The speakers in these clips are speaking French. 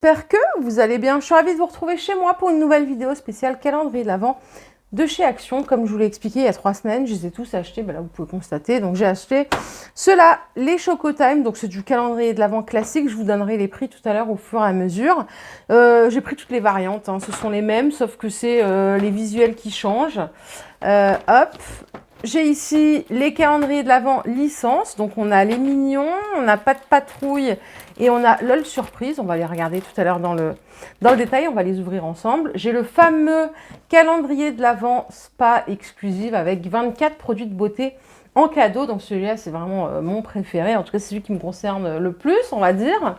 J'espère que vous allez bien. Je suis ravie de vous retrouver chez moi pour une nouvelle vidéo spéciale calendrier de l'Avent de chez Action. Comme je vous l'ai expliqué il y a 3 semaines, je les ai tous achetés. Ben là, vous pouvez constater. Donc, j'ai acheté ceux-là, les Chocotime. Donc, c'est du calendrier de l'Avent classique. Je vous donnerai les prix tout à l'heure au fur et à mesure. J'ai pris toutes les variantes. Ce sont les mêmes, sauf que c'est les visuels qui changent. Hop. J'ai ici les calendriers de l'Avent licence. Donc, on a les mignons, on n'a pas de patrouille et on a LOL surprise. On va les regarder tout à l'heure dans le détail. On va les ouvrir ensemble. J'ai le fameux calendrier de l'Avent spa exclusive avec 24 produits de beauté en cadeau. Donc, celui-là, c'est vraiment mon préféré. En tout cas, c'est celui qui me concerne le plus, on va dire.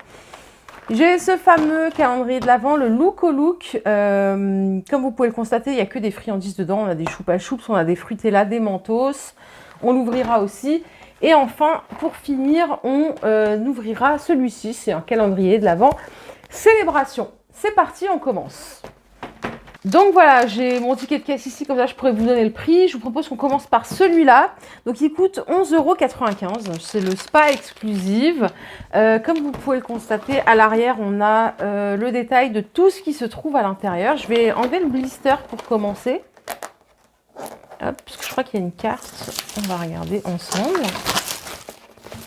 J'ai ce fameux calendrier de l'Avent, le Look au Look. Comme vous pouvez le constater, il n'y a que des friandises dedans. On a des choupa choups, on a des Fruitella, des Mentos. On l'ouvrira aussi. Et enfin, pour finir, on ouvrira celui-ci. C'est un calendrier de l'Avent célébration. C'est parti, on commence. Donc voilà, j'ai mon ticket de caisse ici, comme ça je pourrais vous donner le prix. Je vous propose qu'on commence par celui-là. Donc il coûte 11,95 €. C'est le spa exclusive. Comme vous pouvez le constater, à l'arrière, on a le détail de tout ce qui se trouve à l'intérieur. Je vais enlever le blister pour commencer. Hop, parce que je crois qu'il y a une carte. On va regarder ensemble.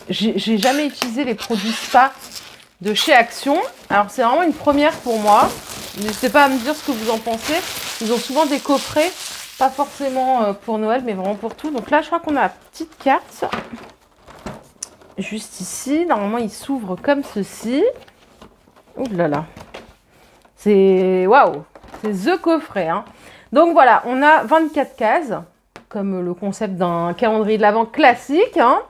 J'ai jamais utilisé les produits spa de chez Action. Alors c'est vraiment une première pour moi. N'hésitez pas à me dire ce que vous en pensez. Ils ont souvent des coffrets, pas forcément pour Noël, mais vraiment pour tout. Donc là, je crois qu'on a la petite carte. Juste ici. Normalement, il s'ouvre comme ceci. Ouh là là. C'est waouh. C'est the coffret. Hein. Donc voilà, on a 24 cases, comme le concept d'un calendrier de l'Avent classique. Hein.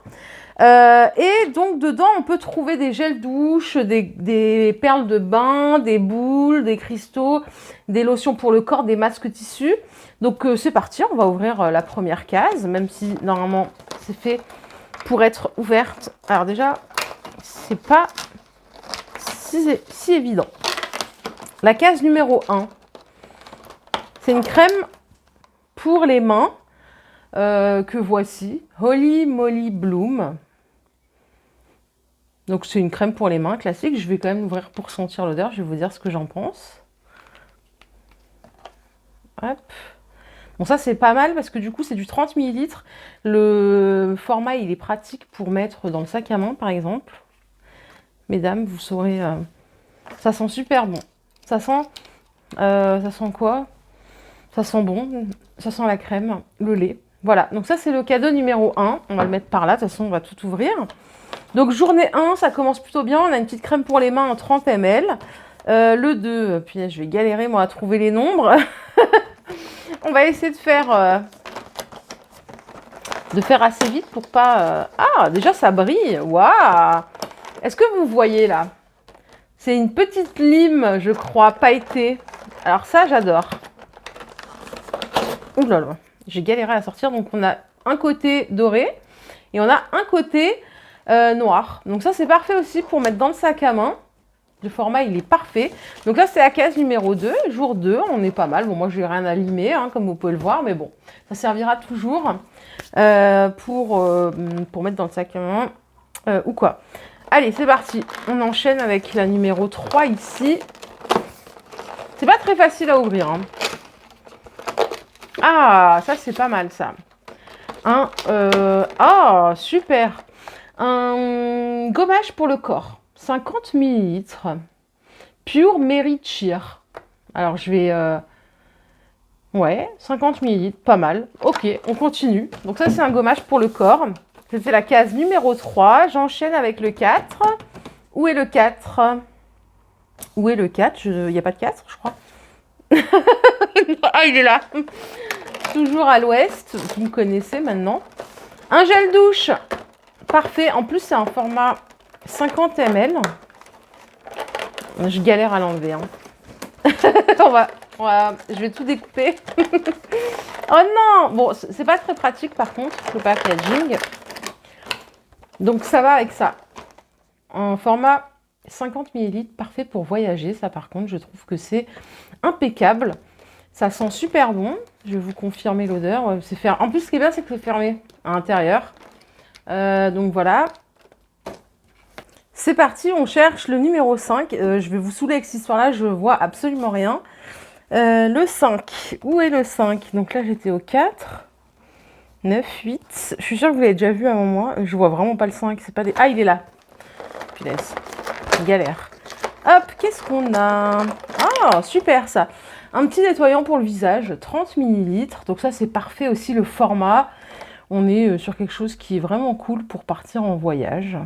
Et donc dedans on peut trouver des gels douche, des perles de bain, des boules, des cristaux, des lotions pour le corps, des masques tissus. Donc c'est parti, on va ouvrir la première case, même si normalement c'est fait pour être ouverte. Alors déjà, c'est pas si évident. La case numéro 1, c'est une crème pour les mains que voici, Holy Moly Bloom. Donc c'est une crème pour les mains classique. Je vais quand même l'ouvrir pour sentir l'odeur. Je vais vous dire ce que j'en pense. Hop. Bon ça c'est pas mal parce que du coup c'est du 30 ml. Le format il est pratique pour mettre dans le sac à main par exemple. Mesdames, vous saurez... ça sent super bon. Ça sent quoi? Ça sent bon. Ça sent la crème, le lait. Voilà, donc ça c'est le cadeau numéro 1. On va le mettre par là, de toute façon on va tout ouvrir. Donc journée 1, ça commence plutôt bien. On a une petite crème pour les mains en 30 ml. Le 2, puis je vais galérer moi à trouver les nombres. On va essayer de faire assez vite pour pas... Ah, déjà ça brille. Waouh! Est-ce que vous voyez là? C'est une petite lime, je crois, pailletée. Alors ça, j'adore. Ouh là là. J'ai galéré à sortir. Donc on a un côté doré et on a un côté... noir. Donc ça c'est parfait aussi pour mettre dans le sac à main. Le format il est parfait. Donc là c'est la case numéro 2, jour 2, on est pas mal. Bon moi je n'ai rien à limer hein, comme vous pouvez le voir, mais bon, ça servira toujours pour mettre dans le sac à main ou quoi. Allez c'est parti, on enchaîne avec la numéro 3 ici. C'est pas très facile à ouvrir. Hein. Ah ça c'est pas mal ça. Ah super. Un gommage pour le corps, 50 ml, Pure Mary Cheer. Alors je vais... Ouais, 50 ml, pas mal. Ok, on continue. Donc ça c'est un gommage pour le corps. C'était la case numéro 3. J'enchaîne avec le 4. Où est le 4? Où est le 4? Il n'y a pas de 4, je crois. Ah, il est là. Toujours à l'ouest, vous me connaissez maintenant. Un gel douche. Parfait. En plus, c'est un format 50 ml. Je galère à l'enlever. Hein. Je vais tout découper. Oh non! Bon, c'est pas très pratique par contre, le packaging. Donc ça va avec ça. Un format 50 ml, parfait pour voyager. Ça par contre, je trouve que c'est impeccable. Ça sent super bon. Je vais vous confirmer l'odeur. En plus, ce qui est bien, c'est que c'est fermé à l'intérieur. Donc voilà. C'est parti, on cherche le numéro 5. Je vais vous saouler avec cette histoire-là, je vois absolument rien. Le 5, où est le 5? Donc là, j'étais au 4, 9, 8. Je suis sûre que vous l'avez déjà vu avant moi. Je vois vraiment pas le 5, c'est pas des... Ah, il est là. Punaise, galère. Hop, qu'est-ce qu'on a? Ah, super ça. Un petit nettoyant pour le visage, 30 ml. Donc ça, c'est parfait aussi le format. On est sur quelque chose qui est vraiment cool pour partir en voyage.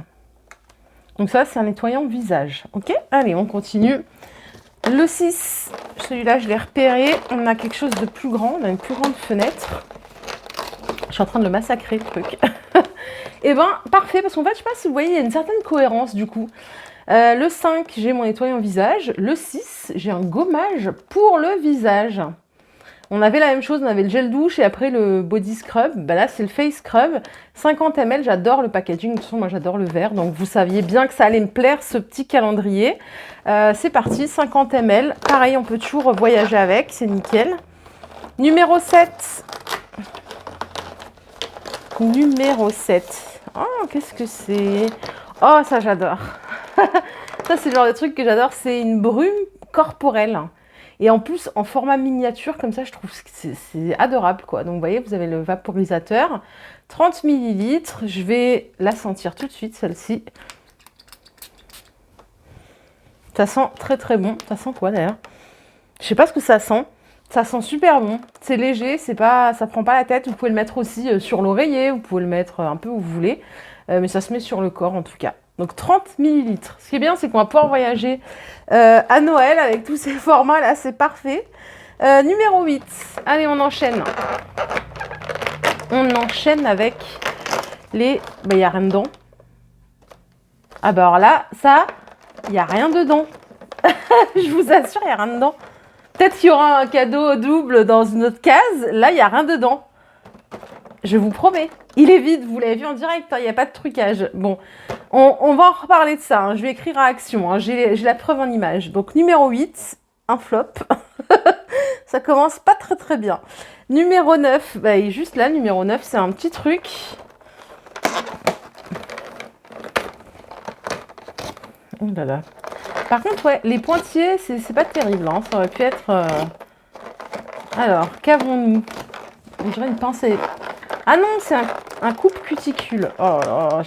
Donc ça, c'est un nettoyant visage. Ok, allez, on continue. Le 6, celui-là, je l'ai repéré. On a quelque chose de plus grand. On a une plus grande fenêtre. Je suis en train de le massacrer, le truc. Et ben, parfait, parce qu'en fait, je sais pas si vous voyez, il y a une certaine cohérence, du coup. Le 5, j'ai mon nettoyant visage. Le 6, j'ai un gommage pour le visage. On avait la même chose, on avait le gel douche et après le body scrub. Ben là, c'est le face scrub. 50 ml, j'adore le packaging. De toute façon, moi, j'adore le vert. Donc, vous saviez bien que ça allait me plaire, ce petit calendrier. C'est parti, 50 ml. Pareil, on peut toujours voyager avec. C'est nickel. Numéro 7. Numéro 7. Oh, qu'est-ce que c'est? Oh, ça, j'adore. Ça, c'est le genre de truc que j'adore. C'est une brume corporelle. Et en plus, en format miniature, comme ça, je trouve que c'est adorable, quoi. Donc, vous voyez, vous avez le vaporisateur. 30 ml. Je vais la sentir tout de suite, celle-ci. Ça sent très, très bon. Ça sent quoi, d'ailleurs? Je sais pas ce que ça sent. Ça sent super bon. C'est léger, c'est pas, ça prend pas la tête. Vous pouvez le mettre aussi sur l'oreiller. Vous pouvez le mettre un peu où vous voulez. Mais ça se met sur le corps, en tout cas. Donc 30 ml. Ce qui est bien, c'est qu'on va pouvoir voyager à Noël avec tous ces formats là, c'est parfait. Numéro 8. Allez, on enchaîne. On enchaîne avec les... Bah, il n'y a rien dedans. Ah bah alors là, ça, il n'y a rien dedans. Je vous assure, il n'y a rien dedans. Peut-être qu'il y aura un cadeau double dans une autre case. Là, il n'y a rien dedans. Je vous promets. Il est vide, vous l'avez vu en direct, il n'y a pas de trucage. Bon, on va en reparler de ça. Je vais écrire à action. J'ai la preuve en image. Donc, numéro 8, un flop. Ça commence pas très très bien. Numéro 9, bah, il est juste là. Numéro 9, c'est un petit truc. Oh là là. Par contre, ouais, les pointillés, c'est pas terrible. Hein. Ça aurait pu être... Alors, qu'avons-nous? On dirait une pincée. Ah non, c'est un coupe-cuticule. Oh là là,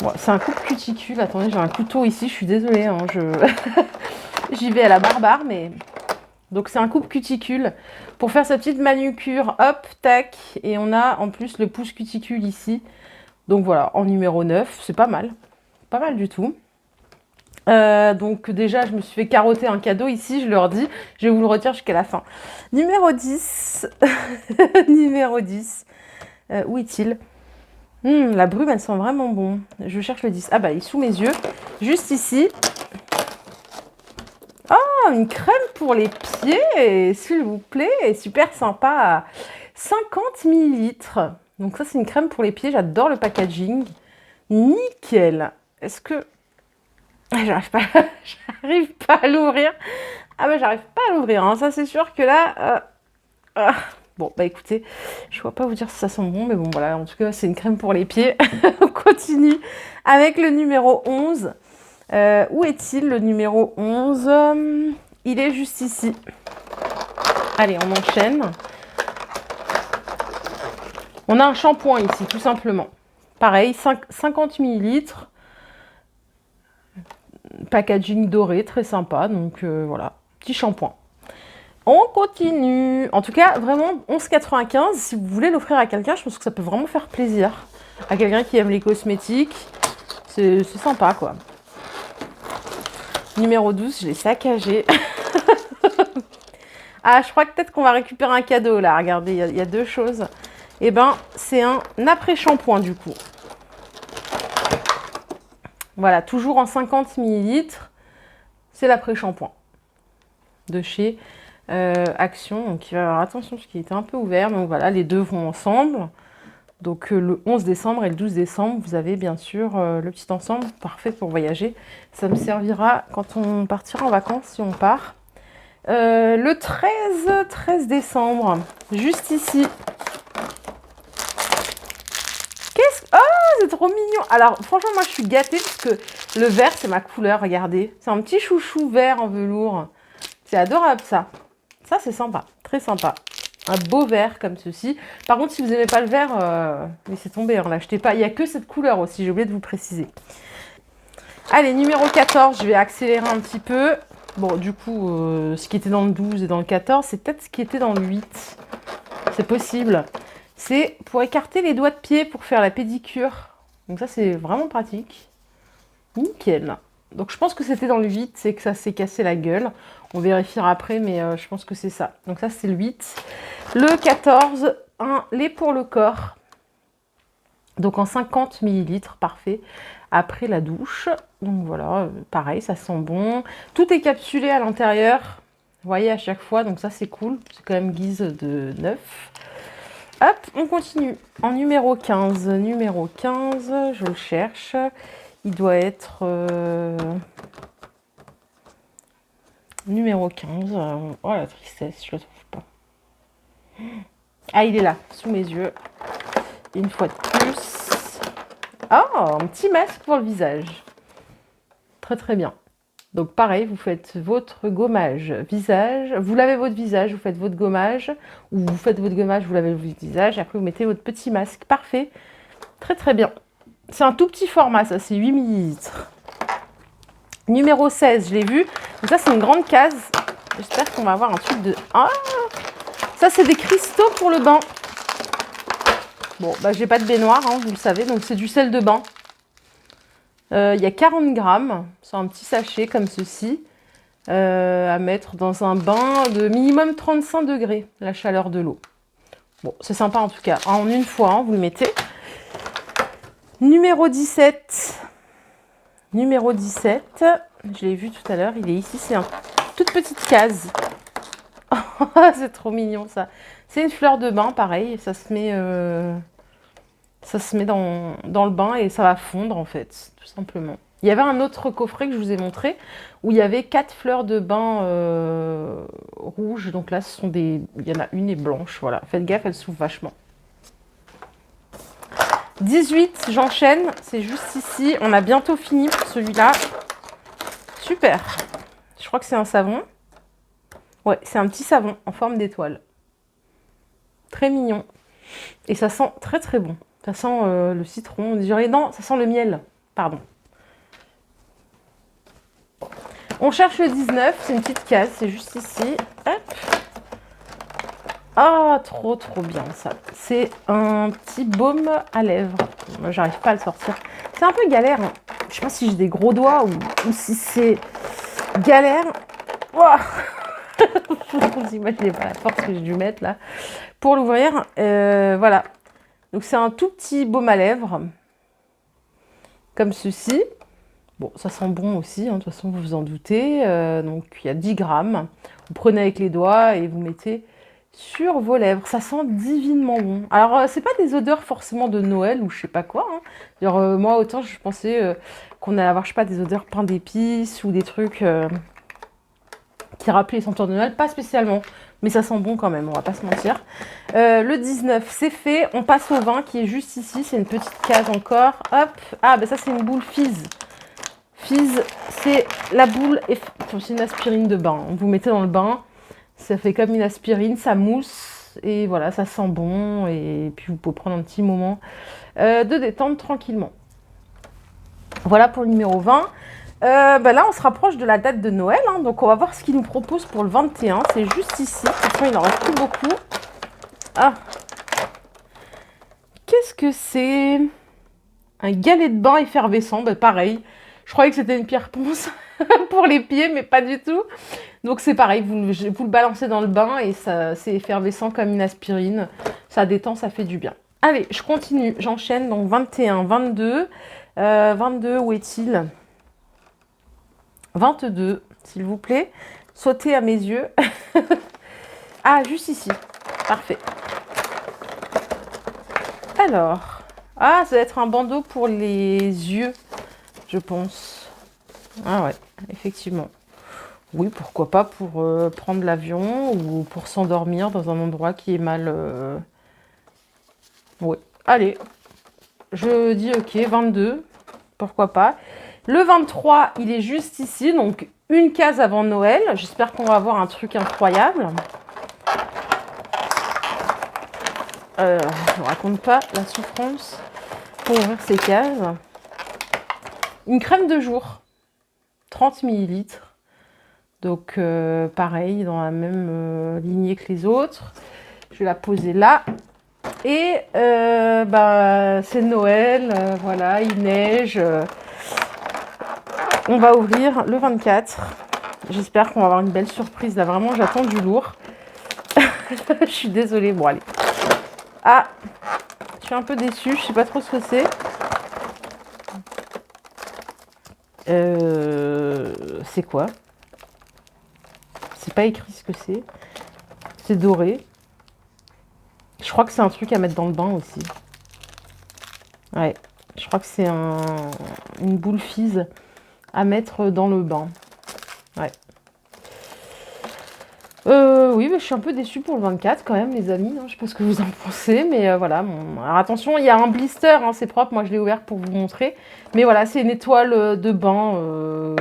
bon, c'est un coupe-cuticule. Attendez, j'ai un couteau ici, je suis désolée. Hein, j'y vais à la barbare, mais... Donc, c'est un coupe-cuticule pour faire sa petite manucure. Hop, tac. Et on a en plus le pouce-cuticule ici. Donc, voilà, en numéro 9. C'est pas mal. Pas mal du tout. Donc déjà, je me suis fait carotter un cadeau ici, je leur dis. Je vais vous le retirer jusqu'à la fin. Numéro 10. Numéro 10. Où est-il? La brume, elle sent vraiment bon. Je cherche le 10. Ah bah, il est sous mes yeux. Juste ici. Oh, une crème pour les pieds, s'il vous plaît. Super sympa. 50 ml. Donc ça, c'est une crème pour les pieds. J'adore le packaging. Nickel. Est-ce que... J'arrive pas à l'ouvrir. Ah bah j'arrive pas à l'ouvrir. Hein. Ça c'est sûr que là... Bon bah écoutez, je ne vais pas vous dire si ça sent bon. Mais bon voilà, en tout cas c'est une crème pour les pieds. On continue avec le numéro 11. Où est-il le numéro 11? Il est juste ici. Allez, on enchaîne. On a un shampoing ici, tout simplement. Pareil, 50 ml. Packaging doré, très sympa. Donc voilà, petit shampoing. On continue. En tout cas, vraiment, 11,95. Si vous voulez l'offrir à quelqu'un, je pense que ça peut vraiment faire plaisir. À quelqu'un qui aime les cosmétiques. C'est sympa, quoi. Numéro 12, je l'ai saccagé. Ah, je crois que peut-être qu'on va récupérer un cadeau, là. Regardez, il y a deux choses. Eh ben, c'est un après-shampoing, du coup. Voilà, toujours en 50 ml. C'est l'après-shampoing de chez Action. Donc, il va y avoir attention parce qu'il était un peu ouvert. Donc, voilà, les deux vont ensemble. Donc, le 11 décembre et le 12 décembre, vous avez bien sûr le petit ensemble. Parfait pour voyager. Ça me servira quand on partira en vacances, si on part. Le 13 décembre, juste ici. c'est trop mignon. Alors, franchement, moi, je suis gâtée parce que le vert, c'est ma couleur, regardez. C'est un petit chouchou vert en velours. C'est adorable, ça. Ça, c'est sympa, très sympa. Un beau vert comme ceci. Par contre, si vous n'aimez pas le vert, laissez tomber, hein, l'achetez pas. Il n'y a que cette couleur aussi, j'ai oublié de vous préciser. Allez, numéro 14, je vais accélérer un petit peu. Bon, du coup, ce qui était dans le 12 et dans le 14, c'est peut-être ce qui était dans le 8. C'est possible. C'est pour écarter les doigts de pied pour faire la pédicure. Donc ça, c'est vraiment pratique. Nickel. Donc je pense que c'était dans le 8, c'est que ça s'est cassé la gueule. On vérifiera après, mais je pense que c'est ça. Donc ça, c'est le 8. Le 14, un lait pour le corps. Donc en 50 ml, parfait. Après la douche. Donc voilà, pareil, ça sent bon. Tout est capsulé à l'intérieur. Vous voyez à chaque fois, donc ça c'est cool. C'est quand même guise de neuf. Hop, on continue. En numéro 15. Numéro 15, je le cherche. Il doit être... numéro 15. Oh la tristesse, je le trouve pas. Ah, il est là, sous mes yeux. Une fois de plus. Ah, un petit masque pour le visage. Très très bien. Donc pareil, vous faites votre gommage visage. Vous lavez votre visage, vous faites votre gommage. Ou vous faites votre gommage, vous lavez votre visage. Et après, vous mettez votre petit masque. Parfait. Très très bien. C'est un tout petit format, ça. C'est 8 ml. Numéro 16, je l'ai vu. Donc ça, c'est une grande case. J'espère qu'on va avoir un truc de... Ah, ça, c'est des cristaux pour le bain. Bon, bah, j'ai pas de baignoire, hein, vous le savez. Donc, c'est du sel de bain. Il y a 40 grammes. C'est un petit sachet comme ceci. À mettre dans un bain de minimum 35 degrés, la chaleur de l'eau. Bon, c'est sympa en tout cas. En une fois, hein, vous le mettez. Numéro 17. Numéro 17. Je l'ai vu tout à l'heure. Il est ici. C'est une toute petite case. C'est trop mignon ça. C'est une fleur de bain, pareil. Ça se met dans le bain et ça va fondre en fait, tout simplement. Il y avait un autre coffret que je vous ai montré où il y avait 4 fleurs de bain rouges. Donc là, il y en a une est blanche. Voilà, faites gaffe, elles s'ouvrent vachement. 18, j'enchaîne. C'est juste ici. On a bientôt fini pour celui-là. Super. Je crois que c'est un savon. Ouais, c'est un petit savon en forme d'étoile. Très mignon. Et ça sent très très bon. Ça sent le citron. On dirait... Non, ça sent le miel. Pardon. On cherche le 19. C'est une petite case. C'est juste ici. Hop. Ah, trop trop bien ça. C'est un petit baume à lèvres. Moi, j'arrive pas à le sortir. C'est un peu galère. Hein. Je sais pas si j'ai des gros doigts ou si c'est galère. Wow. Vous imaginez pas la force que j'ai dû mettre là pour l'ouvrir. Voilà. Donc c'est un tout petit baume à lèvres. Comme ceci. Bon, ça sent bon aussi. Hein, de toute façon, vous vous en doutez. Donc il y a 10 grammes. Vous prenez avec les doigts et vous mettez sur vos lèvres. Ça sent divinement bon. Alors, c'est pas des odeurs forcément de Noël ou je sais pas quoi. Hein. Genre, moi, autant je pensais qu'on allait avoir, je sais pas, des odeurs pain d'épices ou des trucs qui rappelaient les senteurs de Noël. Pas spécialement, mais ça sent bon quand même, on va pas se mentir. Le 19, c'est fait. On passe au 20 qui est juste ici. C'est une petite case encore. Hop. Ah, ben ça, c'est une boule Fizz. Fizz, c'est la boule, c'est une aspirine de bain. Vous mettez dans le bain. Ça fait comme une aspirine, ça mousse et voilà, ça sent bon. Et puis vous pouvez prendre un petit moment de détente tranquillement. Voilà pour le numéro 20. Là, on se rapproche de la date de Noël. Hein, donc, on va voir ce qu'il nous propose pour le 21. C'est juste ici. De toute façon, il n'en reste plus beaucoup. Ah. Qu'est-ce que c'est? Un galet de bain effervescent. Ben, pareil. Je croyais que c'était une pierre ponce pour les pieds, mais pas du tout. Donc c'est pareil, vous le balancez dans le bain et c'est effervescent comme une aspirine. Ça détend, ça fait du bien. Allez, je continue, j'enchaîne. Donc 21, 22. 22, où est-il? 22, s'il vous plaît. Sautez à mes yeux. Ah, juste ici. Parfait. Alors, ah, ça va être un bandeau pour les yeux, je pense. Ah ouais, effectivement. Oui, pourquoi pas pour prendre l'avion ou pour s'endormir dans un endroit qui est mal... Oui, allez. je dis ok, 22, pourquoi pas. Le 23, il est juste ici, donc une case avant Noël. J'espère qu'on va avoir un truc incroyable. Je ne vous raconte pas la souffrance pour ouvrir ces cases. Une crème de jour, 30 ml. Donc pareil, dans la même lignée que les autres. Je vais la poser là. Et c'est Noël, voilà, il neige. On va ouvrir le 24. J'espère qu'on va avoir une belle surprise. Là, vraiment, j'attends du lourd. Je suis désolée. Bon, allez. Ah, je suis un peu déçue. Je sais pas trop ce que c'est. C'est quoi? C'est pas écrit ce que c'est. C'est doré. Je crois que c'est un truc à mettre dans le bain aussi. Ouais. Je crois que c'est une boule fizz à mettre dans le bain. Ouais. Oui, mais je suis un peu déçue pour le 24 quand même, les amis. Hein. Je sais pas ce que vous en pensez, mais voilà. Bon. Alors attention, il y a un blister, hein, c'est propre. Moi, je l'ai ouvert pour vous montrer. Mais voilà, c'est une étoile de bain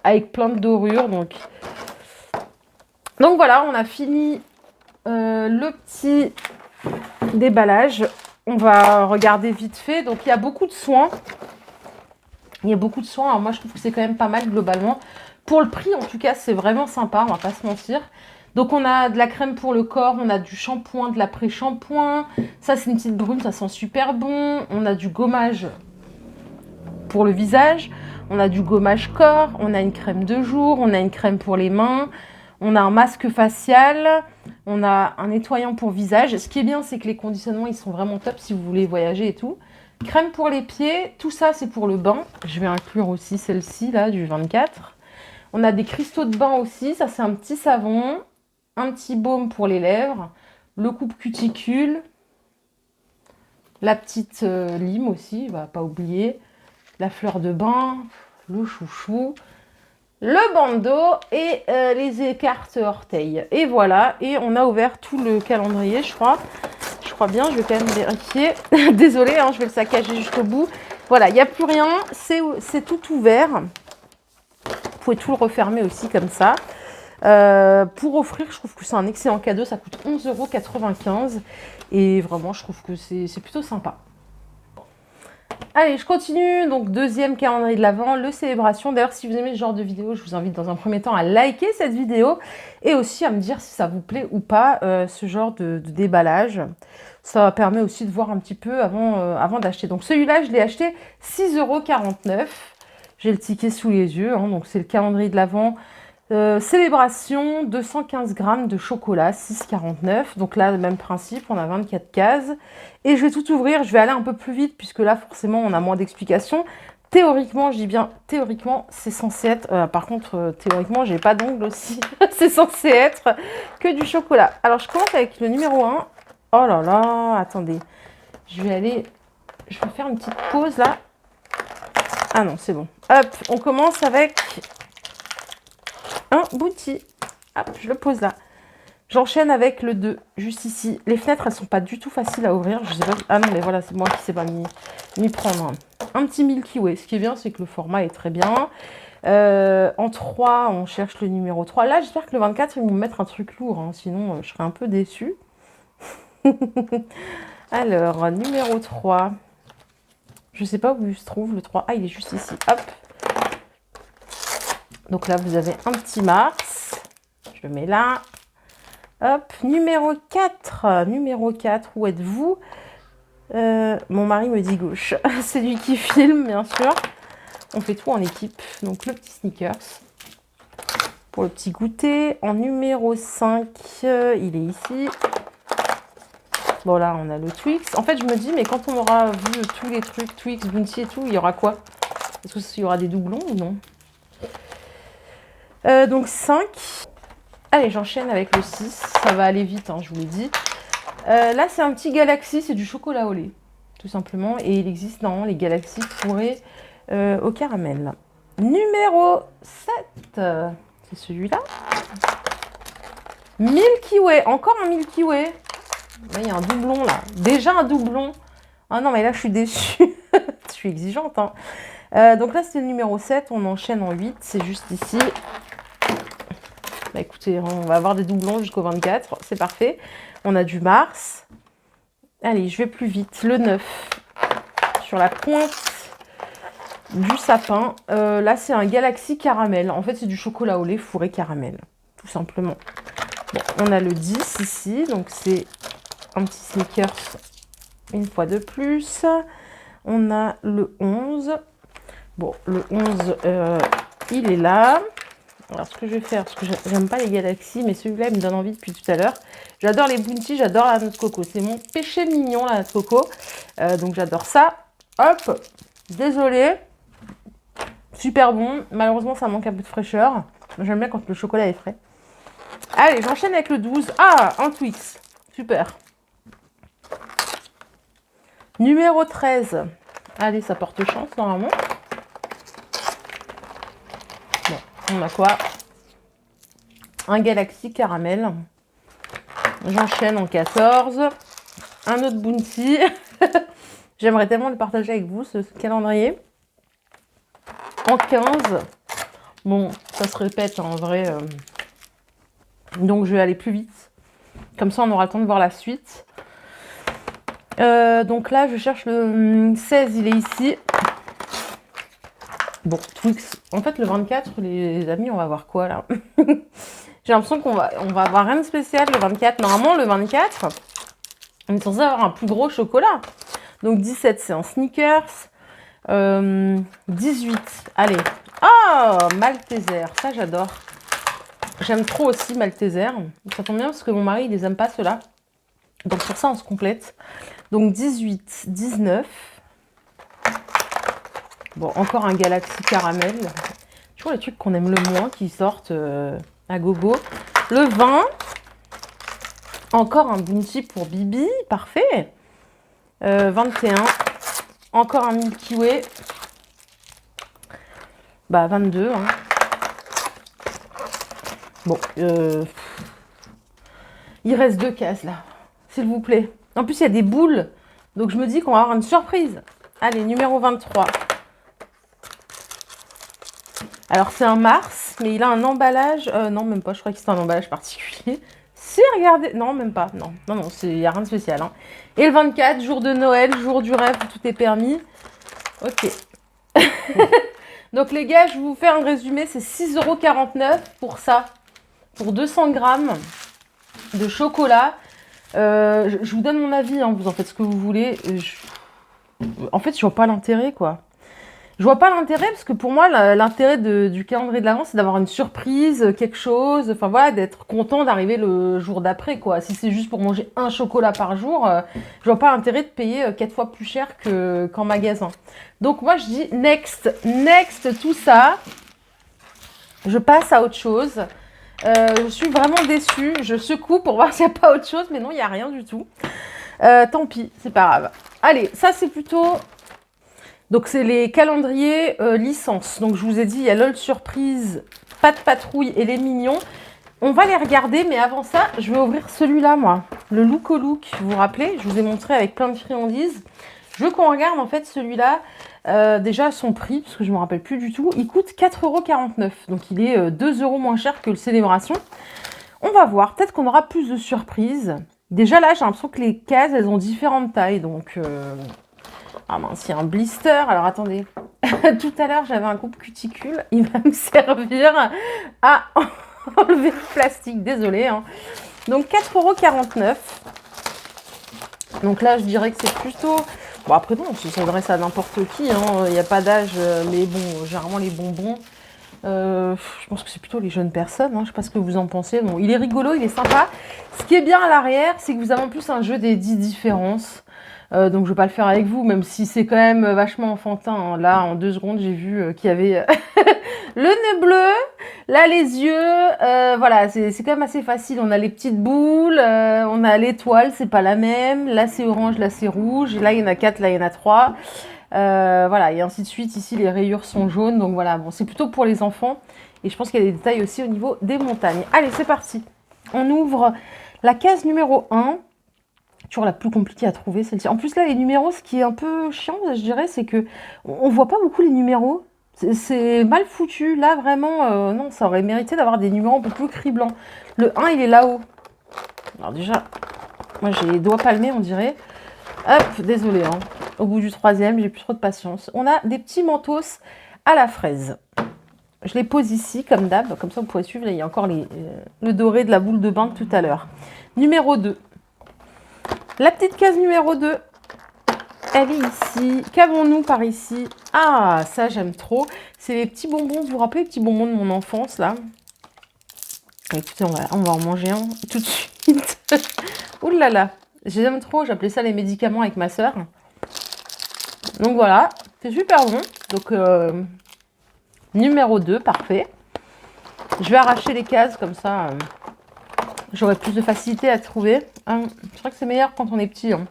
avec plein de dorures. Donc voilà, on a fini le petit déballage. On va regarder vite fait. Donc, il y a beaucoup de soins. Il y a beaucoup de soins. Alors, moi, je trouve que c'est quand même pas mal globalement. Pour le prix, en tout cas, c'est vraiment sympa. On va pas se mentir. Donc, on a de la crème pour le corps. On a du shampoing, de l'après-shampoing. Ça, c'est une petite brume. Ça sent super bon. On a du gommage pour le visage. On a du gommage corps. On a une crème de jour. On a une crème pour les mains. On a un masque facial, on a un nettoyant pour visage. Ce qui est bien, c'est que les conditionnements, ils sont vraiment top si vous voulez voyager et tout. Crème pour les pieds, tout ça, c'est pour le bain. Je vais inclure aussi celle-ci, là, du 24. On a des cristaux de bain aussi. Ça, c'est un petit savon. Un petit baume pour les lèvres. Le coupe-cuticule. La petite lime aussi, on va pas oublier. La fleur de bain. Le chouchou. Le bandeau et les écartes orteils. Et voilà, et on a ouvert tout le calendrier, je crois. Je crois bien, je vais quand même vérifier. Désolée, hein, je vais le saccager jusqu'au bout. Voilà, il n'y a plus rien, c'est tout ouvert. Vous pouvez tout le refermer aussi comme ça. Pour offrir, je trouve que c'est un excellent cadeau. Ça coûte 11,95 €. Et vraiment, je trouve que c'est plutôt sympa. Allez, je continue. Donc, deuxième calendrier de l'Avent, le célébration. D'ailleurs, si vous aimez ce genre de vidéo, je vous invite dans un premier temps à liker cette vidéo et aussi à me dire si ça vous plaît ou pas, ce genre de déballage. Ça permet aussi de voir un petit peu avant d'acheter. Donc, celui-là, je l'ai acheté 6,49 €. J'ai le ticket sous les yeux. Hein, donc, c'est le calendrier de l'Avent. Célébration, 215 grammes de chocolat, 6,49 €. Donc là, le même principe, on a 24 cases. Et je vais tout ouvrir, je vais aller un peu plus vite, puisque là, forcément, on a moins d'explications. Théoriquement, je dis bien théoriquement, c'est censé être... par contre, théoriquement, j'ai pas d'ongles aussi. C'est censé être que du chocolat. Alors, je commence avec le numéro 1. Oh là là, attendez. Je vais faire une petite pause, là. Ah non, c'est bon. Hop, on commence avec... un bouti. Hop, je le pose là. J'enchaîne avec le 2, juste ici. Les fenêtres, elles sont pas du tout faciles à ouvrir. Je sais pas. Ah non, mais voilà, c'est moi qui sais pas m'y prendre. Un petit Milky Way. Ce qui est bien, c'est que le format est très bien. En 3, on cherche le numéro 3. Là, j'espère que le 24, ils vont me mettre un truc lourd. Hein, sinon, je serais un peu déçue. Alors, numéro 3. Je sais pas où il se trouve le 3. Ah, il est juste ici. Hop. Donc là, vous avez un petit Mars. Je le mets là. Hop, numéro 4. Numéro 4, où êtes-vous? Mon mari me dit gauche. C'est lui qui filme, bien sûr. On fait tout en équipe. Donc le petit sneakers. Pour le petit goûter. En numéro 5, il est ici. Bon là, on a le Twix. En fait, je me dis, mais quand on aura vu tous les trucs, Twix, Bounty et tout, il y aura quoi? Est-ce qu'il y aura des doublons ou non? Donc 5. Allez, j'enchaîne avec le 6. Ça va aller vite, hein, je vous l'ai dit. Là, c'est un petit Galaxy. C'est du chocolat au lait, tout simplement. Et il existe dans les Galaxy fourrés au caramel. Numéro 7. C'est celui-là. Milky Way. Encore un Milky Way. Là, il y a un doublon, là. Déjà un doublon. Ah non, mais là, je suis déçue. suis exigeante. Hein. Donc là, c'est le numéro 7. On enchaîne en 8. C'est juste ici. Bah, écoutez, on va avoir des doublons jusqu'au 24. C'est parfait. On a du Mars. Allez, je vais plus vite. Le 9. Sur la pointe du sapin. Là, c'est un Galaxy Caramel. En fait, c'est du chocolat au lait fourré caramel. Tout simplement. Bon, on a le 10 ici. Donc, c'est un petit sneakers une fois de plus. On a le 11. Bon, le 11, il est là. Alors, ce que je vais faire, parce que j'aime pas les Galaxy, mais celui-là, il me donne envie depuis tout à l'heure. J'adore les Bounty, j'adore la noix de coco. C'est mon péché mignon, la noix de coco. Donc, j'adore ça. Hop, désolée. Super bon. Malheureusement, ça manque un peu de fraîcheur. J'aime bien quand le chocolat est frais. Allez, j'enchaîne avec le 12. Ah, un Twix. Super. Numéro 13. Allez, ça porte chance, normalement. Bon, on a quoi? Un Galaxy Caramel. J'enchaîne en 14. Un autre Bounty. J'aimerais tellement le partager avec vous, ce calendrier. En 15. Bon, ça se répète en vrai. Donc, je vais aller plus vite. Comme ça, on aura le temps de voir la suite. Donc là, je cherche le 16. Il est ici. Bon, Twix. En fait, le 24, les amis, on va voir quoi, là? J'ai l'impression qu'on va avoir rien de spécial le 24. Normalement, le 24, on est censé avoir un plus gros chocolat. Donc, 17, c'est en sneakers. 18, allez. Ah, Malteser, ça j'adore. J'aime trop aussi Malteser. Ça tombe bien parce que mon mari, il les aime pas ceux-là. Donc pour ça, on se complète. Donc 18, 19. Bon, encore un Galaxy Caramel. Toujours les trucs qu'on aime le moins qui sortent à gogo. Le 20. Encore un Bounty pour Bibi. Parfait. 21. Encore un Milky Way. Bah, 22. Hein. Bon. Il reste 2 cases, là. S'il vous plaît. En plus, il y a des boules. Donc, je me dis qu'on va avoir une surprise. Allez, numéro 23. Alors, c'est un Mars, mais il a un emballage... non, même pas. Je crois que c'est un emballage particulier. Si, regardez... Non, même pas. Non, il n'y a rien de spécial. Hein. Et le 24, jour de Noël, jour du rêve, tout est permis. Ok. Donc, les gars, je vous fais un résumé. C'est 6,49 € pour ça. Pour 200 grammes de chocolat. Je vous donne mon avis. Hein, vous en faites ce que vous voulez. En fait, je vois pas l'intérêt, quoi. Je vois pas l'intérêt parce que pour moi, l'intérêt du calendrier de l'Avent, c'est d'avoir une surprise, quelque chose. Enfin voilà, d'être content d'arriver le jour d'après, quoi. Si c'est juste pour manger un chocolat par jour, je vois pas l'intérêt de payer 4 fois plus cher qu'en magasin. Donc moi, je dis next tout ça. Je passe à autre chose. Je suis vraiment déçue. Je secoue pour voir s'il n'y a pas autre chose, mais non, il n'y a rien du tout. Tant pis, c'est pas grave. Allez, ça c'est plutôt... Donc, c'est les calendriers licence. Donc, je vous ai dit, il y a LOL Surprise, Pas de Patrouille et les Mignons. On va les regarder, mais avant ça, je vais ouvrir celui-là, moi. Le Look au Look, vous vous rappelez? Je vous ai montré avec plein de friandises. Je veux qu'on regarde, en fait, celui-là. Déjà, son prix, parce que je ne me rappelle plus du tout. Il coûte 4,49 €. Donc, il est 2 € moins cher que le Célébration. On va voir. Peut-être qu'on aura plus de surprises. Déjà, là, j'ai l'impression que les cases, elles ont différentes tailles. Donc... Ah mince, il y a un blister. Alors attendez, tout à l'heure j'avais un coupe cuticule. Il va me servir à enlever le plastique. Désolée. Hein. Donc 4,49 €. Donc là je dirais que c'est plutôt... Bon après non, ça s'adresse à n'importe qui. Hein. Il n'y a pas d'âge. Mais bon, généralement les bonbons... je pense que c'est plutôt les jeunes personnes. Hein. Je ne sais pas ce que vous en pensez. Bon, il est rigolo, il est sympa. Ce qui est bien à l'arrière, c'est que vous avez en plus un jeu des 10 différences. Donc je ne vais pas le faire avec vous, même si c'est quand même vachement enfantin. Hein. Là, en 2 secondes, j'ai vu qu'il y avait le nez bleu, là les yeux. Voilà, c'est quand même assez facile. On a les petites boules, on a l'étoile, c'est pas la même. Là, c'est orange, là, c'est rouge. Là, il y en a 4, là, il y en a 3. Voilà, et ainsi de suite. Ici, les rayures sont jaunes. Donc voilà, bon, c'est plutôt pour les enfants. Et je pense qu'il y a des détails aussi au niveau des montagnes. Allez, c'est parti. On ouvre la case numéro 1. toujours la plus compliquée à trouver, celle-ci. En plus, là, les numéros, ce qui est un peu chiant, je dirais, c'est que on voit pas beaucoup les numéros. C'est mal foutu. Là, vraiment, non, ça aurait mérité d'avoir des numéros un peu plus criblants. Le 1, il est là-haut. Alors déjà, moi, j'ai les doigts palmés, on dirait. Hop, désolé, hein. Au bout du 3e, j'ai plus trop de patience. On a des petits mentos à la fraise. Je les pose ici, comme d'hab. Comme ça, vous pourrez suivre. Là, il y a encore le doré de la boule de bain de tout à l'heure. Numéro 2. La petite case numéro 2. Elle est ici. Qu'avons-nous par ici? Ah, ça, j'aime trop. C'est les petits bonbons. Vous vous rappelez les petits bonbons de mon enfance, là? Écoutez, on va en manger un tout de suite. Ouh là là. J'aime trop. J'appelais ça les médicaments avec ma sœur. Donc voilà. C'est super bon. Donc, numéro 2, parfait. Je vais arracher les cases, comme ça, j'aurai plus de facilité à trouver. Je crois que c'est meilleur quand on est petit. Hein.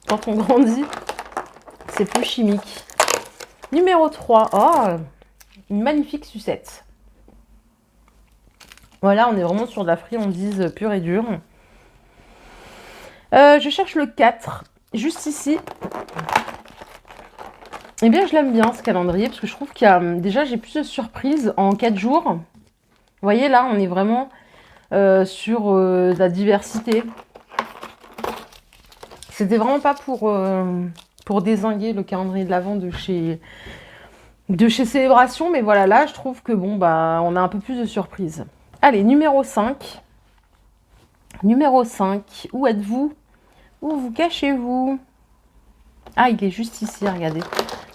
Quand on grandit, c'est plus chimique. Numéro 3. Oh, une magnifique sucette. Voilà, on est vraiment sur de la friandise pure et dure. Je cherche le 4, juste ici. Eh bien, je l'aime bien, ce calendrier, parce que je trouve qu'il y a... Déjà, j'ai plus de surprises en 4 jours. Vous voyez, là, on est vraiment sur la diversité. C'était vraiment pas pour dézinguer le calendrier de l'Avent de chez Célébration, mais voilà, là, je trouve que, bon, bah, on a un peu plus de surprises. Allez, numéro 5. Numéro 5, où êtes-vous? Où vous cachez-vous? Ah, il est juste ici, regardez.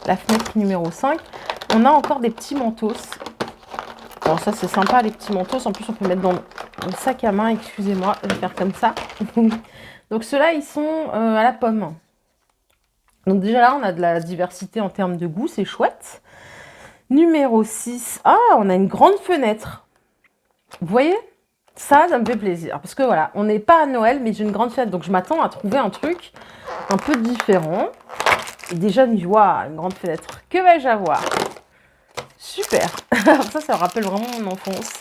La fenêtre numéro 5. On a encore des petits mentos. Bon, ça, c'est sympa, les petits mentos. En plus, on peut mettre dans le sac à main. Excusez-moi, je vais faire comme ça. Donc, ceux-là, ils sont à la pomme. Donc, déjà là, on a de la diversité en termes de goût. C'est chouette. Numéro 6. Ah, on a une grande fenêtre. Vous voyez? Ça me fait plaisir. Parce que voilà, on n'est pas à Noël, mais j'ai une grande fenêtre. Donc, je m'attends à trouver un truc un peu différent. Et déjà, une grande fenêtre. Que vais-je avoir? Super. Ça me rappelle vraiment mon enfance.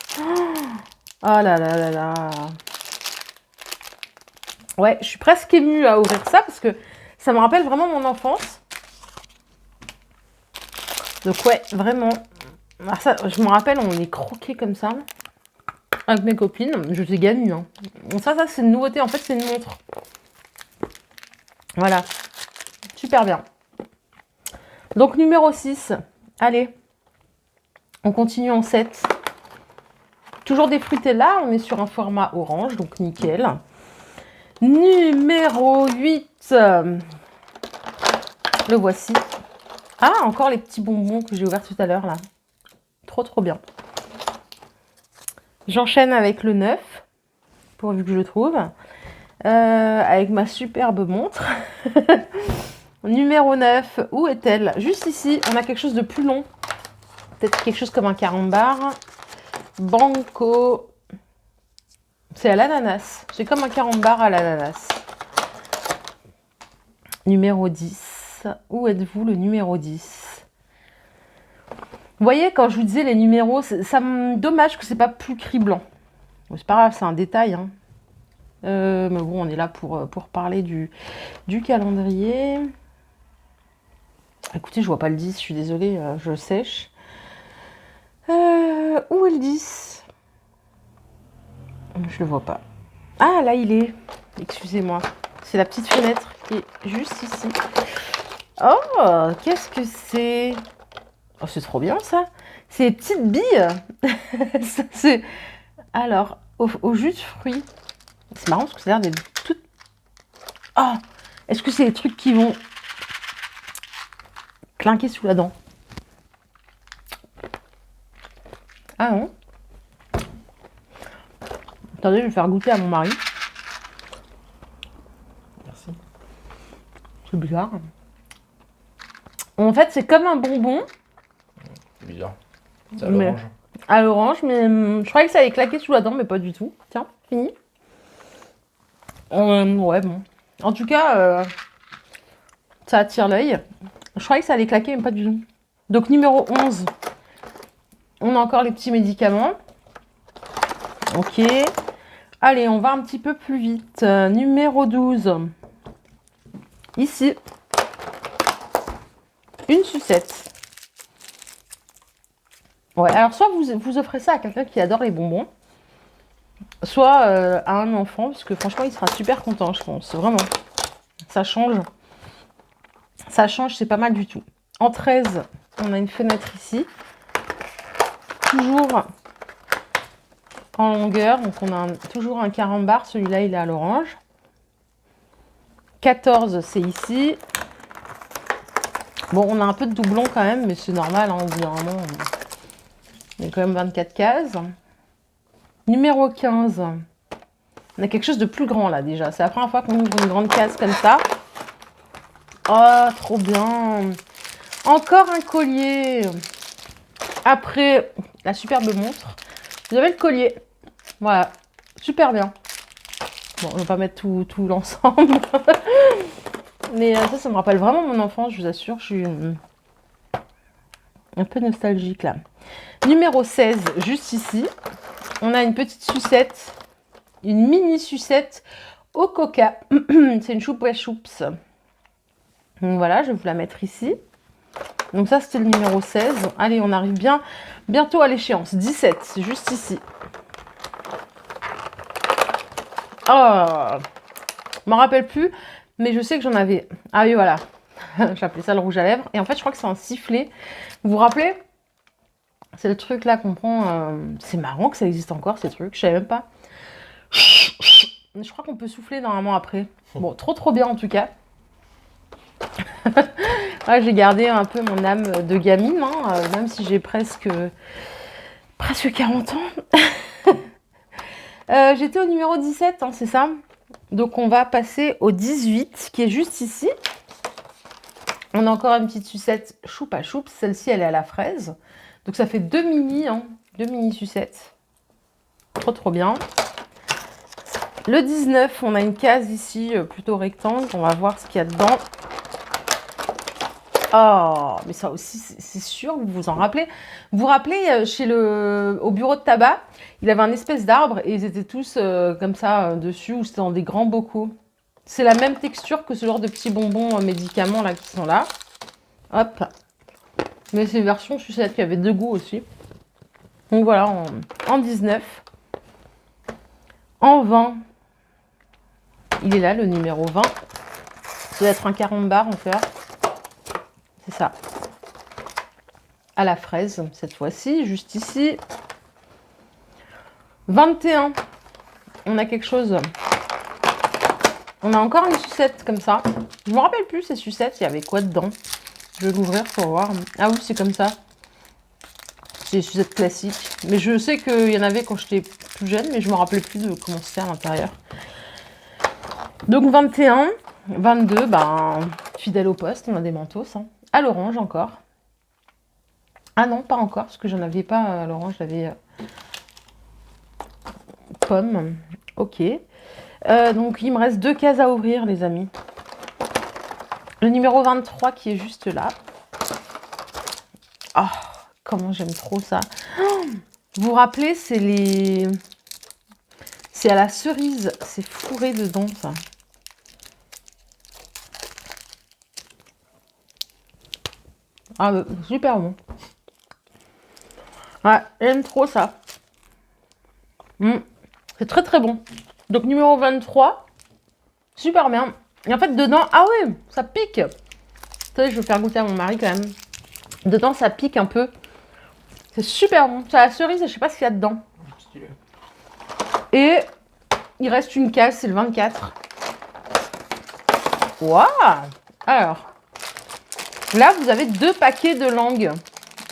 Oh là là là là. Ouais, je suis presque émue à ouvrir ça parce que ça me rappelle vraiment mon enfance. Donc ouais, vraiment. Alors ça, je me rappelle, on est croqués comme ça. Avec mes copines. Je les gagne. Hein. Bon, ça c'est une nouveauté. En fait, c'est une montre. Voilà. Super bien. Donc, numéro 6. Allez. On continue en 7. Toujours des fruitella. On est sur un format orange. Donc, nickel. Numéro 8. Le voici. Ah, encore les petits bonbons que j'ai ouverts tout à l'heure, là. Trop, trop bien. J'enchaîne avec le 9. Pourvu que je le trouve. Avec ma superbe montre. Numéro 9, où est-elle? Juste ici, on a quelque chose de plus long. Peut-être quelque chose comme un carambar. Banco. C'est à l'ananas. C'est comme un carambar à l'ananas. Numéro 10. Où êtes-vous, le numéro 10? Vous voyez, quand je vous disais les numéros, ça me dommage que c'est pas plus criblant. Bon, c'est pas grave, c'est un détail. Hein. Mais bon, on est là pour parler du calendrier. Écoutez, je vois pas le 10, je suis désolée, je sèche. Où est le 10? Je le vois pas. Ah, là, il est. Excusez-moi. C'est la petite fenêtre qui est juste ici. Oh, qu'est-ce que c'est? Oh, c'est trop bien, ça. C'est des petites billes. C'est... Alors, au jus de fruits. C'est marrant parce que ça a l'air d'être tout... Oh, est-ce que c'est des trucs qui vont clinquer sous la dent? Ah non. Attendez, je vais faire goûter à mon mari. Merci. C'est bizarre. En fait, c'est comme un bonbon. C'est bizarre. C'est à l'orange. À l'orange, mais je croyais que ça allait claquer sous la dent, mais pas du tout. Tiens, fini. Ouais, bon. En tout cas, ça attire l'œil. Je croyais que ça allait claquer, mais pas du tout. Donc, numéro 11. On a encore les petits médicaments. Ok. Allez, on va un petit peu plus vite. Numéro 12. ici une sucette. Ouais, alors soit vous offrez ça à quelqu'un qui adore les bonbons, soit à un enfant, parce que franchement, il sera super content, je pense. Vraiment, ça change. Ça change, c'est pas mal du tout. En 13, on a une fenêtre ici. Toujours en longueur, donc on a toujours un carambar. Celui-là, il est à l'orange. 14, c'est ici. Bon, on a un peu de doublon quand même, mais c'est normal, hein, au bout d'un moment. Il y a quand même 24 cases. Numéro 15. On a quelque chose de plus grand là déjà. C'est la première fois qu'on ouvre une grande case comme ça. Oh, trop bien. Encore un collier. Après la superbe montre, vous avez le collier. Voilà, super bien. Bon, on va pas mettre tout l'ensemble. Mais ça me rappelle vraiment mon enfance, je vous assure. Je suis un peu nostalgique là. Numéro 16, juste ici, on a une petite sucette, une mini sucette au coca. C'est une choupe à choups. Donc voilà, je vais vous la mettre ici. Donc ça, c'était le numéro 16. Allez, on arrive bientôt à l'échéance. 17, c'est juste ici. Oh, je m'en rappelle plus, mais je sais que j'en avais. Ah oui, voilà. J'appelais ça le rouge à lèvres. Et en fait, je crois que c'est un sifflet. Vous vous rappelez? C'est le truc là qu'on prend. C'est marrant que ça existe encore, ces trucs. Je savais même pas. Je crois qu'on peut souffler normalement après. Bon, trop bien en tout cas. Ouais, j'ai gardé un peu mon âme de gamine, hein, même si j'ai presque 40 ans. J'étais au numéro 17, hein, c'est ça? Donc on va passer au 18, qui est juste ici. On a encore une petite sucette choupe à choups. Celle-ci, elle est à la fraise. Donc ça fait 2 mini, hein, 2 mini sucettes. Trop bien. Le 19, on a une case ici, plutôt rectangle. On va voir ce qu'il y a dedans. Oh, mais ça aussi, c'est sûr, vous vous en rappelez. Vous vous rappelez, au bureau de tabac, il avait un espèce d'arbre et ils étaient tous comme ça dessus, ou c'était dans des grands bocaux. C'est la même texture que ce genre de petits bonbons médicaments là qui sont là. Hop. Mais c'est une version sucette qui avait 2 goûts aussi. Donc voilà, en 19. En 20, il est là, le numéro 20. Ça doit être un carambar en fait. C'est ça. À la fraise, cette fois-ci, juste ici. 21, on a quelque chose. On a encore une sucette comme ça. Je ne me rappelle plus ces sucettes, il y avait quoi dedans? Je vais l'ouvrir pour voir. Ah oui, c'est comme ça. C'est des sucettes classiques. Mais je sais qu'il y en avait quand j'étais plus jeune, mais je ne me rappelais plus de comment c'était à l'intérieur. Donc 21, 22, ben, fidèle au poste, on a des mentos. Hein. À l'orange encore. Ah non, pas encore, parce que j'en avais pas à l'orange, j'avais pomme. Ok. Donc il me reste 2 cases à ouvrir, les amis. Le numéro 23 qui est juste là. Oh, comment j'aime trop ça. Oh, vous vous rappelez, c'est à la cerise, c'est fourré dedans, ça. Ah, super bon. Ouais, j'aime trop ça. C'est très bon. Donc numéro 23, super bien. Et en fait dedans, ah ouais, ça pique. Attendez, je vais faire goûter à mon mari quand même. Dedans ça pique un peu. C'est super bon. C'est la cerise et je sais pas ce qu'il y a dedans. Et il reste une case, c'est le 24. Waouh. Alors, là vous avez 2 paquets de langues.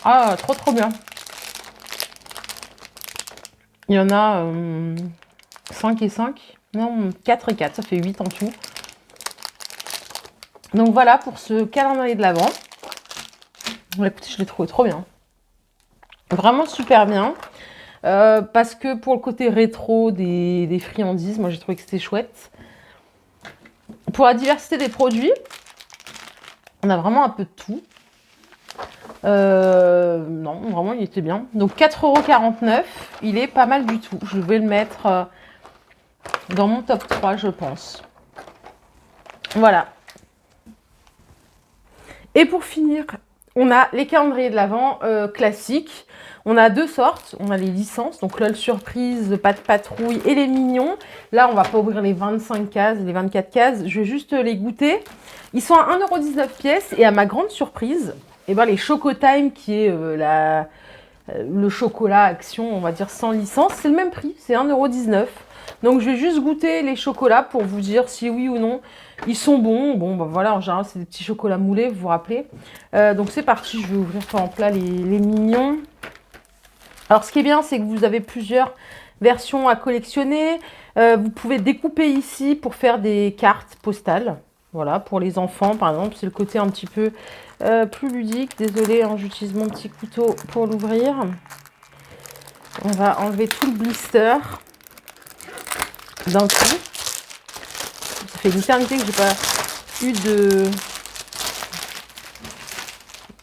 Ah, trop bien. Il y en a 5 et 5. Non, 4 et 4, ça fait 8 en tout. Donc voilà pour ce calendrier de l'Avent. Écoutez, je l'ai trouvé trop bien. Vraiment super bien. Parce que pour le côté rétro des friandises, moi j'ai trouvé que c'était chouette. Pour la diversité des produits, on a vraiment un peu de tout. Non, vraiment il était bien. Donc 4,49 €, il est pas mal du tout. Je vais le mettre dans mon top 3, je pense. Voilà. Et pour finir, on a les calendriers de l'Avent classiques. On a deux sortes. On a les licences, donc LOL Surprise, Pas de Patrouille et les Mignons. Là, on va pas ouvrir les 25 cases, les 24 cases. Je vais juste les goûter. Ils sont à 1,19 € pièce. Et à ma grande surprise, eh ben, les Chocotime, qui est le chocolat Action, on va dire sans licence, c'est le même prix. C'est 1,19 €. Donc, je vais juste goûter les chocolats pour vous dire si oui ou non ils sont bons. Bon, ben voilà, en général, c'est des petits chocolats moulés, vous vous rappelez. Donc, c'est parti. Je vais ouvrir par exemple là les Mignons. Alors, ce qui est bien, c'est que vous avez plusieurs versions à collectionner. Vous pouvez découper ici pour faire des cartes postales. Voilà, pour les enfants, par exemple. C'est le côté un petit peu plus ludique. Désolée, hein, j'utilise mon petit couteau pour l'ouvrir. On va enlever tout le blister d'un coup. Ça fait une éternité que j'ai pas eu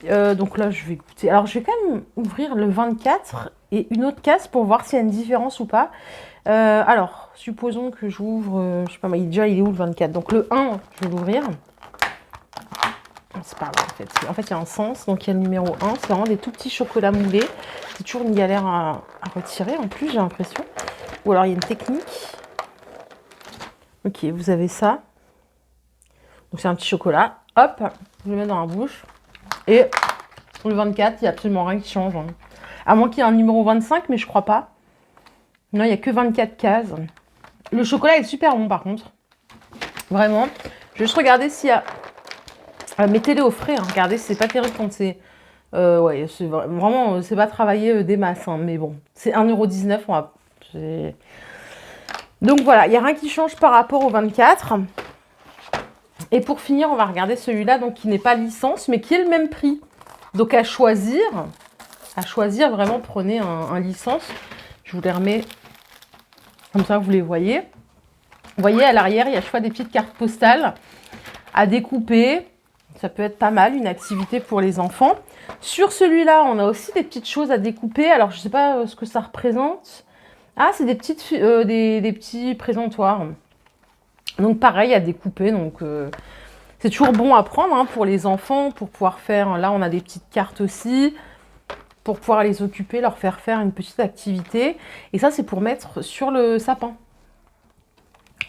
de... donc là, je vais goûter. Alors, je vais quand même ouvrir le 24 et une autre case pour voir s'il y a une différence ou pas. Alors, supposons que j'ouvre... je sais pas, mais déjà, il est où le 24? Donc, le 1, je vais l'ouvrir. C'est pas grave, en fait. En fait, il y a un sens. Donc, il y a le numéro 1. C'est vraiment des tout petits chocolats moulés. C'est toujours une galère à retirer, en plus, j'ai l'impression. Ou alors, il y a une technique. Ok, vous avez ça. Donc, c'est un petit chocolat. Hop, je le mets dans la bouche. Et le 24, il n'y a absolument rien qui change. Hein. À moins qu'il y ait un numéro 25, mais je crois pas. Non, il n'y a que 24 cases. Le chocolat est super bon, par contre. Vraiment. Je vais juste regarder s'il y a... mettez-les au frais. Hein. Regardez, c'est pas terrible quand c'est... ouais, c'est vraiment... c'est pas travailler des masses. Hein, mais bon, c'est 1,19 €. Donc voilà, il n'y a rien qui change par rapport au 24. Et pour finir, on va regarder celui-là, donc qui n'est pas licence, mais qui est le même prix. Donc à choisir, vraiment, prenez un licence. Je vous les remets comme ça, vous les voyez. Vous voyez, à l'arrière, il y a chaque fois des petites cartes postales à découper. Ça peut être pas mal, une activité pour les enfants. Sur celui-là, on a aussi des petites choses à découper. Alors, je ne sais pas ce que ça représente. Ah, c'est des petits présentoirs. Donc, pareil, à découper. Donc, c'est toujours bon à prendre hein, pour les enfants, pour pouvoir faire... Là, on a des petites cartes aussi, pour pouvoir les occuper, leur faire faire une petite activité. Et ça, c'est pour mettre sur le sapin.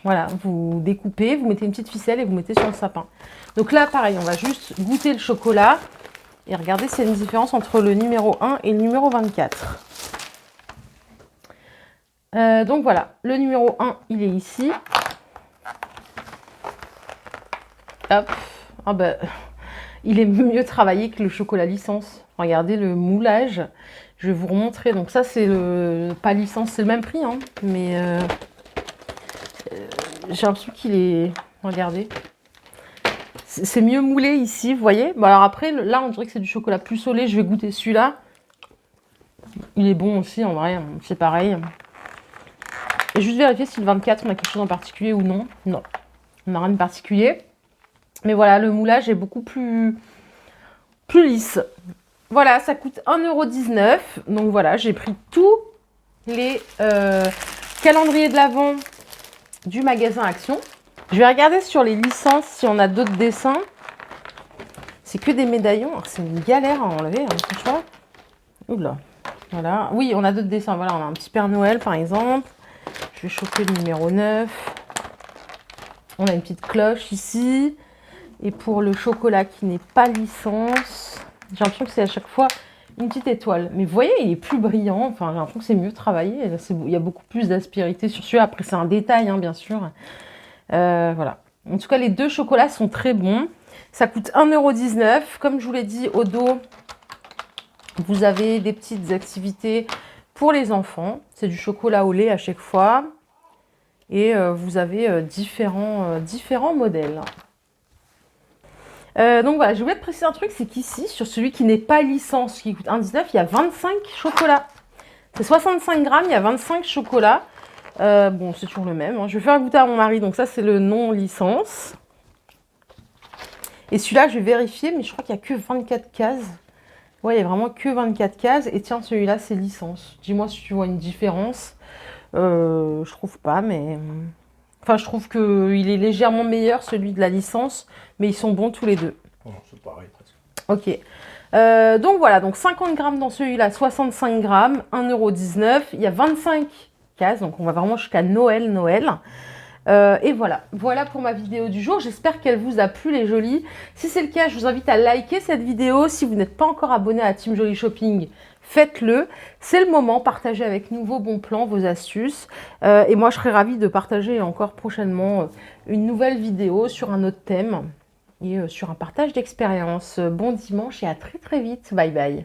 Voilà, vous découpez, vous mettez une petite ficelle et vous mettez sur le sapin. Donc là, pareil, on va juste goûter le chocolat et regarder s'il y a une différence entre le numéro 1 et le numéro 24. Donc voilà, le numéro 1, il est ici. Hop, ah ben, il est mieux travaillé que le chocolat licence. Regardez le moulage, je vais vous remontrer. Donc ça, c'est le pas licence, c'est le même prix, hein, mais j'ai l'impression qu'il est... Regardez. C'est mieux moulé ici, vous voyez. Bon, alors après, là, on dirait que c'est du chocolat plus solé. Je vais goûter celui-là. Il est bon aussi, en vrai. C'est pareil. Et juste vérifier si le 24, on a quelque chose en particulier ou non. Non, on n'a rien de particulier. Mais voilà, le moulage est beaucoup plus lisse. Voilà, ça coûte 1,19 €. Donc voilà, j'ai pris tous les calendriers de l'Avent du magasin Action. Je vais regarder sur les licences si on a d'autres dessins. C'est que des médaillons. C'est une galère à enlever, hein, franchement. Oula. Voilà. Oui, on a d'autres dessins. Voilà, on a un petit Père Noël, par exemple. Je vais choper le numéro 9. On a une petite cloche ici. Et pour le chocolat qui n'est pas licence, j'ai l'impression que c'est à chaque fois une petite étoile. Mais vous voyez, il est plus brillant. Enfin, j'ai l'impression que c'est mieux travaillé. Il y a beaucoup plus d'aspérité sur celui-là. Après, c'est un détail, hein, bien sûr. Voilà. En tout cas, les deux chocolats sont très bons. Ça coûte 1,19 €. Comme je vous l'ai dit, au dos, vous avez des petites activités pour les enfants. C'est du chocolat au lait à chaque fois. Et vous avez différents modèles. Donc voilà, je voulais te préciser un truc, c'est qu'ici, sur celui qui n'est pas licence, qui coûte 1,19 €, il y a 25 chocolats. C'est 65 grammes, il y a 25 chocolats. Bon, c'est toujours le même. Hein. Je vais faire goûter à mon mari. Donc ça, c'est le non-licence. Et celui-là, je vais vérifier, mais je crois qu'il n'y a que 24 cases. Ouais, il n'y a vraiment que 24 cases. Et tiens, celui-là, c'est licence. Dis-moi si tu vois une différence. Je trouve pas, mais... Enfin, je trouve qu'il est légèrement meilleur, celui de la licence. Mais ils sont bons tous les deux. Oh, c'est pareil, presque. Ok. Donc voilà, donc 50 grammes dans celui-là, 65 grammes, 1,19 €. Il y a 25 cases, donc on va vraiment jusqu'à Noël. Et voilà, voilà pour ma vidéo du jour. J'espère qu'elle vous a plu les jolies. Si c'est le cas, je vous invite à liker cette vidéo. Si vous n'êtes pas encore abonné à Team Jolie Shopping, faites-le. C'est le moment, partagez avec nous vos bons plans, vos astuces. Et moi, je serai ravie de partager encore prochainement une nouvelle vidéo sur un autre thème et sur un partage d'expérience. Bon dimanche et à très très vite. Bye bye.